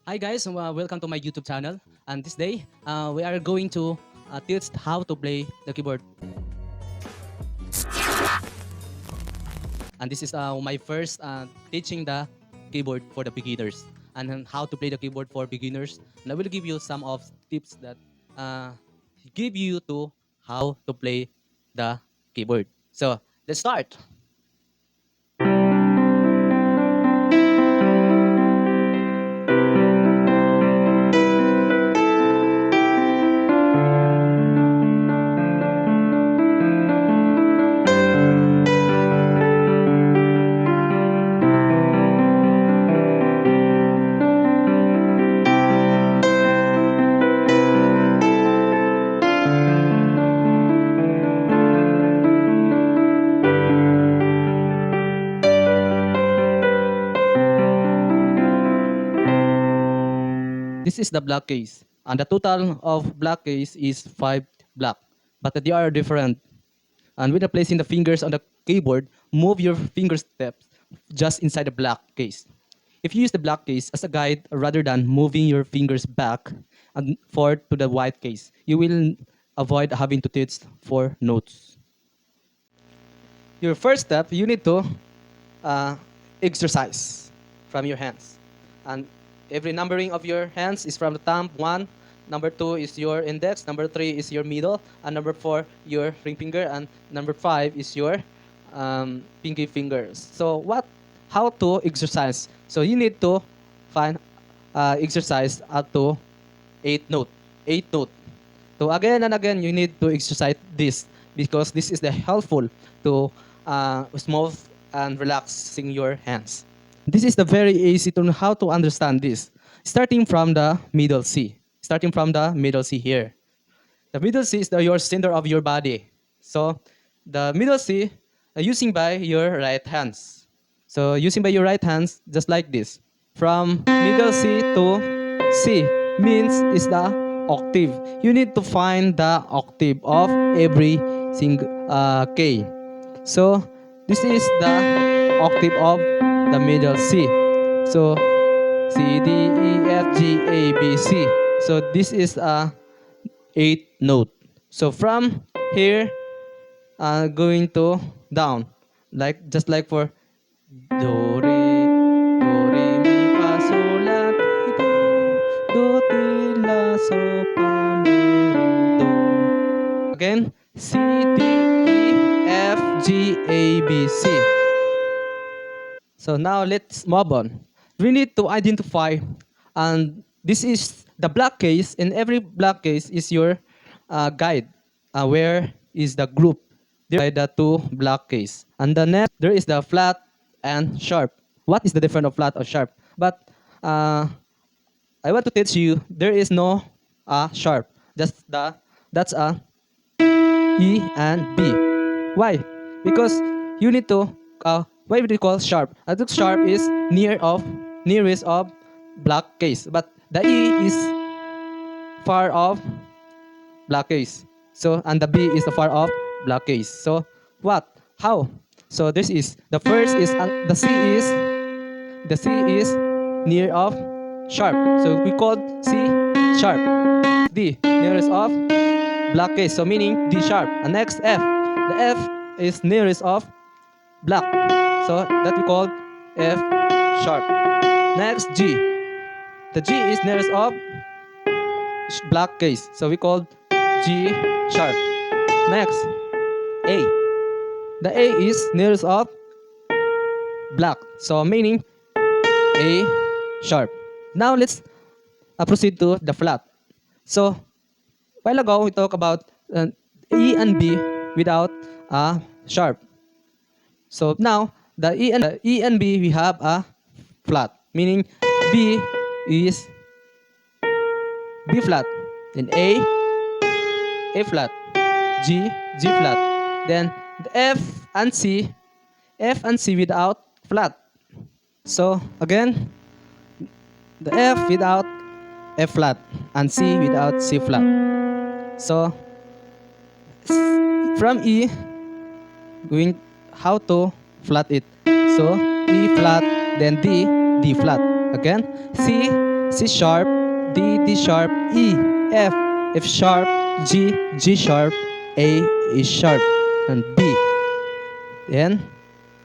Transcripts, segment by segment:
Hi guys, welcome to my YouTube channel. And this day, we are going to teach how to play the keyboard. And this is my first teaching the keyboard for the beginners and then how to play the keyboard for beginners. And I will give you some of tips that uh, give you to how to play the keyboard. So let's start. This is the black case. And the total of black case is 5 black. But they are different. And when placing the fingers on the keyboard, move your finger steps just inside the black case. If you use the black case as a guide rather than moving your fingers back and forward to the white case, you will avoid having to touch 4 notes. Your first step, you need to uh, exercise from your hands. And every numbering of your hands is from the thumb, 1. Number 2 is your index. Number 3 is your middle. And number 4, your ring finger. And number 5 is your pinky fingers. So how to exercise? So you need to find exercise up to 8 note. 8 note. So again and again, you need to exercise this because this is the helpful to smooth and relaxing your hands. This is the very easy to know how to understand this. Starting from the middle C. Starting from the middle C here. The middle C is your center of your body. So the middle C using by your right hands. So using by your right hands, just like this. From middle C to C means is the octave. You need to find the octave of every single K. So this is the octave of the middle C. So C, D, E, F, G, A, B, C. So this is a 8 note. So from here, going to down, like just like for do, re, mi, fa, sol, la, ti, do, ti, la, so, fa, mi, re, do. Again, C, D, E, F, G, A, B, C. So now let's move on. We need to identify, and this is the black case. In every black case is your guide. Where is the group? There are the 2 black case. And the next, there is the flat and sharp. What is the difference of flat or sharp? But I want to teach you, there is no sharp. That's a E and B. Why? Because you need to why would you call sharp? I think sharp is nearest of black case, but the E is far off black case. So and the B is the far off black case. So what? How? So this is the first is the C is near of sharp. So we call C sharp. D nearest of black case. So meaning D sharp. And next F. The F is nearest of black. So that we call F sharp. Next G. The G is nearest of black case. So we call G sharp. Next A. The A is nearest of black. So meaning A sharp. Now let's proceed to the flat. So while ago we talked about E and B without sharp. So now the E and B we have a flat, meaning B is B flat, then A flat, G flat, then the F and C without flat. So again, the F without F flat and C without C flat. So from E, going how to flat it. So E flat, then D flat. Again, C sharp, D sharp, E, F sharp, G sharp, A sharp, and B. Then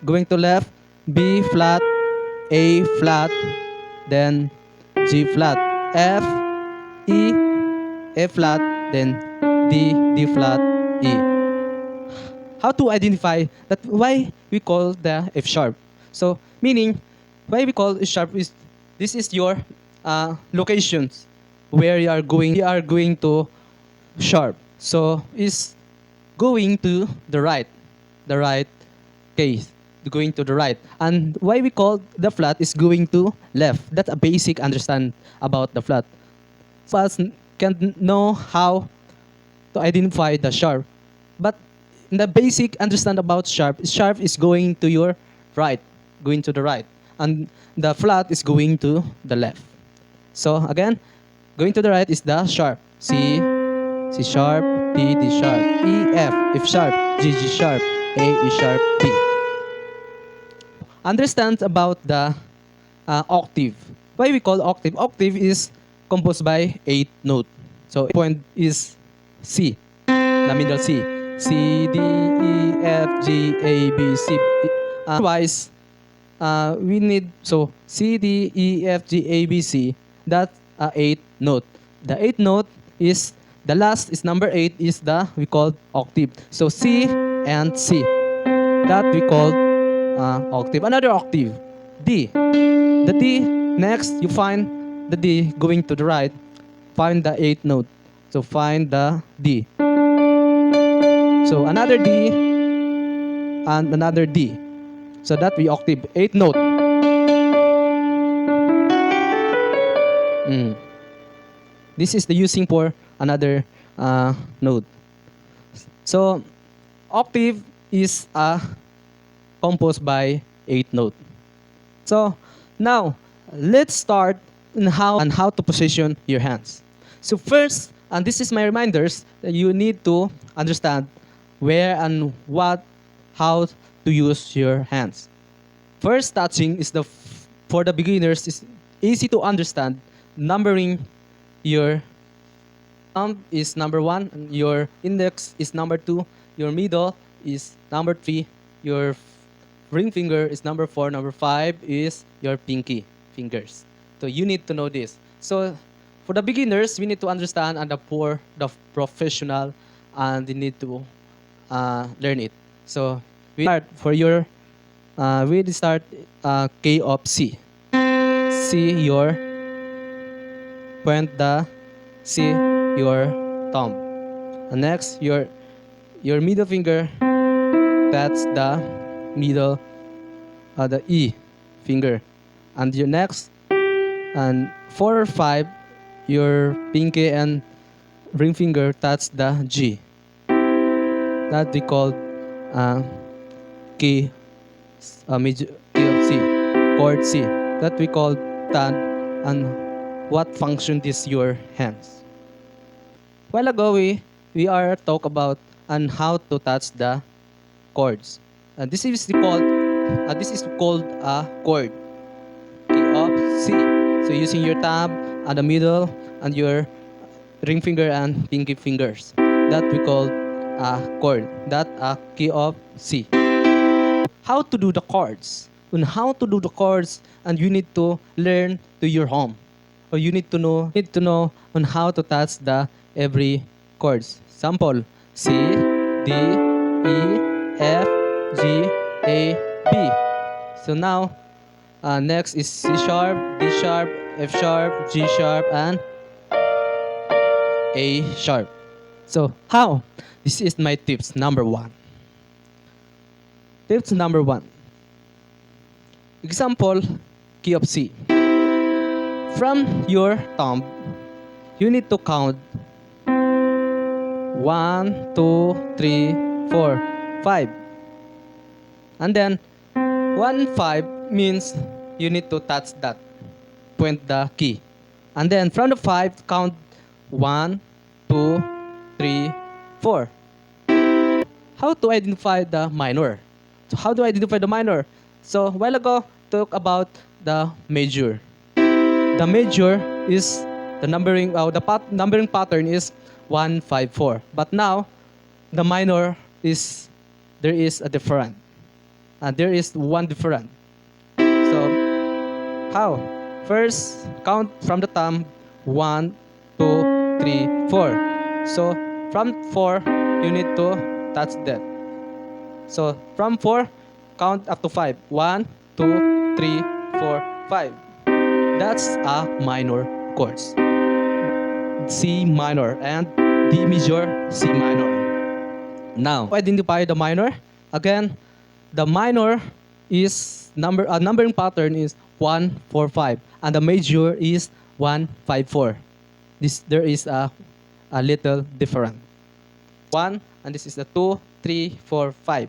going to left, B flat, A flat, then G flat, F, E, F flat, then D flat, E. How to identify that why we call the F sharp? So meaning why we call F sharp is this is your locations where you are going to sharp. So is going to the right case, going to the right. And why we call the flat is going to left. That's a basic understand about the flat. Fast can know how to identify the sharp. But in the basic understand about sharp is going to your right, going to the right. And the flat is going to the left. So again, going to the right is the sharp. C sharp, D sharp, E, F sharp, G sharp, A sharp, B. Understand about the octave. Why we call octave? Octave is composed by 8 notes. So point is C, the middle C. C, D, E, F, G, A, B, C. Otherwise, we need, so C, D, E, F, G, A, B, C. That's 8 note. The 8 note is, the last is number 8 is the, we call octave. So C and C. That we call octave. Another octave, D. The D, next you find the D going to the right, find the 8th note. So find the D. So another D and another D. So that we octave, 8th note. This is the using for another note. So octave is composed by 8 notes. So now let's start on how to position your hands. So first, and this is my reminders, that you need to understand where and what, how to use your hands. First, touching is for the beginners is easy to understand. Numbering, your thumb is number 1, and your index is number 2, your middle is number 3, your ring finger is number 4, number 5 is your pinky fingers. So you need to know this. So for the beginners, we need to understand, and for the professional, and they need to learn it. So we start for your, we start K of C. C your, point the C your thumb. And next your middle finger, that's the middle, the E finger. And your next, and 4 or 5, your pinky and ring finger, that's the G. That we call key, key of C, chord C. That we call that, and what function is your hands. While ago we are talk about and how to touch the chords. This is called a chord, key of C. So using your thumb and the middle and your ring finger and pinky fingers, that we call a chord, that a key of C. How to do the chords? On how to do the chords, and you need to learn to your home, or you need to know on how to touch the every chords. Sample: C, D, E, F, G, A, B. So now, next is C sharp, D sharp, F sharp, G sharp, and A sharp. So how? This is my tips number 1. Tips number 1. Example, key of C. From your thumb, you need to count 1, 2, 3, 4, 5. And then 1, 5 means you need to touch that, point the key. And then from the 5, count 1, 2, 3, 4. How to identify the minor? So how do I identify the minor? So a while ago, talk about the major. The major is the numbering pattern is 154. But now the minor is there is a different. There is one different. So how? First, count from the thumb. 1, 2, 3, 4. So from 4, you need to touch that. So from 4, count up to 5. 1, 2, 3, 4, 5. That's a minor chords. C minor and D major, C minor. Now, identify the minor. Again, the minor is numbering pattern is 1, 4, 5, and the major is 1, 5, 4. There is a little different. 1, and this is the 2, 3, 4, 5.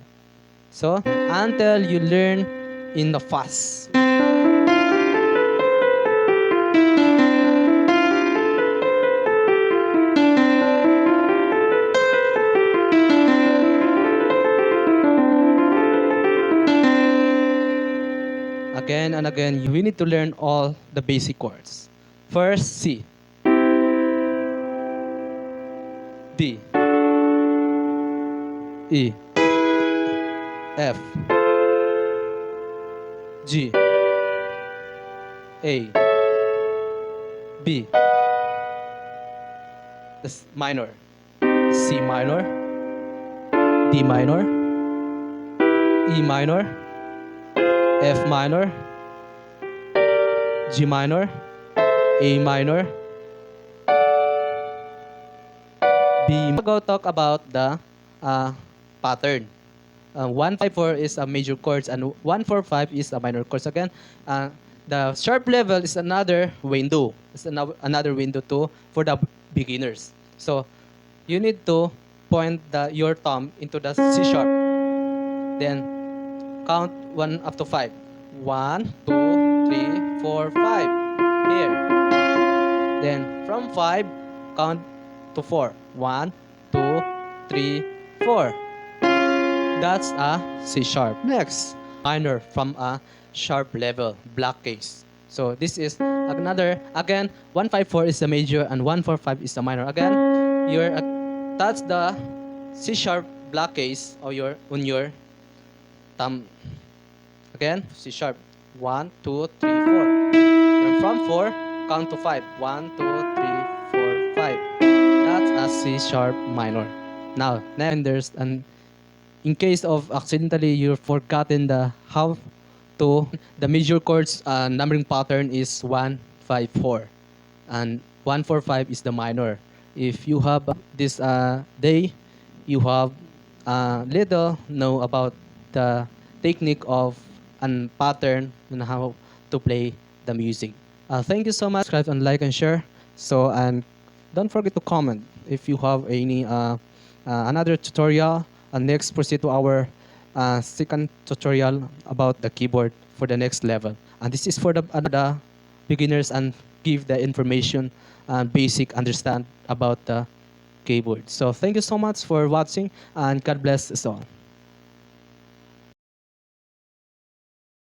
So until you learn in the fast. Again and again, we need to learn all the basic chords. First, C, D, E, F, G, A, B, this minor, C minor, D minor, E minor, F minor, G minor, A minor, B. We'll go talk about the pattern. 154 is a major chords and 145 is a minor chords. Again, the sharp level is another window. It's another window too for the beginners. So you need to point your thumb into the C sharp. Then count 1 up to 5. 1, 2, 3, 4, 5. Here. Then from 5, count to 4. 1, 2, 3, 4. That's a C sharp. Next, minor from a sharp level, black case. So this is another, again, 154 is the major and 145 is the minor. Again, that's the C sharp black case on your thumb. Again, C sharp. 1, 2, 3, 4. And from 4, count to 5. 1, 2, 3, 4, 5. That's a C sharp minor. Now, there's in case of accidentally you've forgotten the major chords numbering pattern is 1, 5, 4. And 1, 4, 5 is the minor. If you have this day, you have little know about the technique of and pattern and how to play the music. Thank you so much. Subscribe and like and share. So and don't forget to comment if you have any another tutorial. And next, proceed to our second tutorial about the keyboard for the next level. And this is for the beginners and give the information and basic understand about the keyboard. So thank you so much for watching and God bless us all.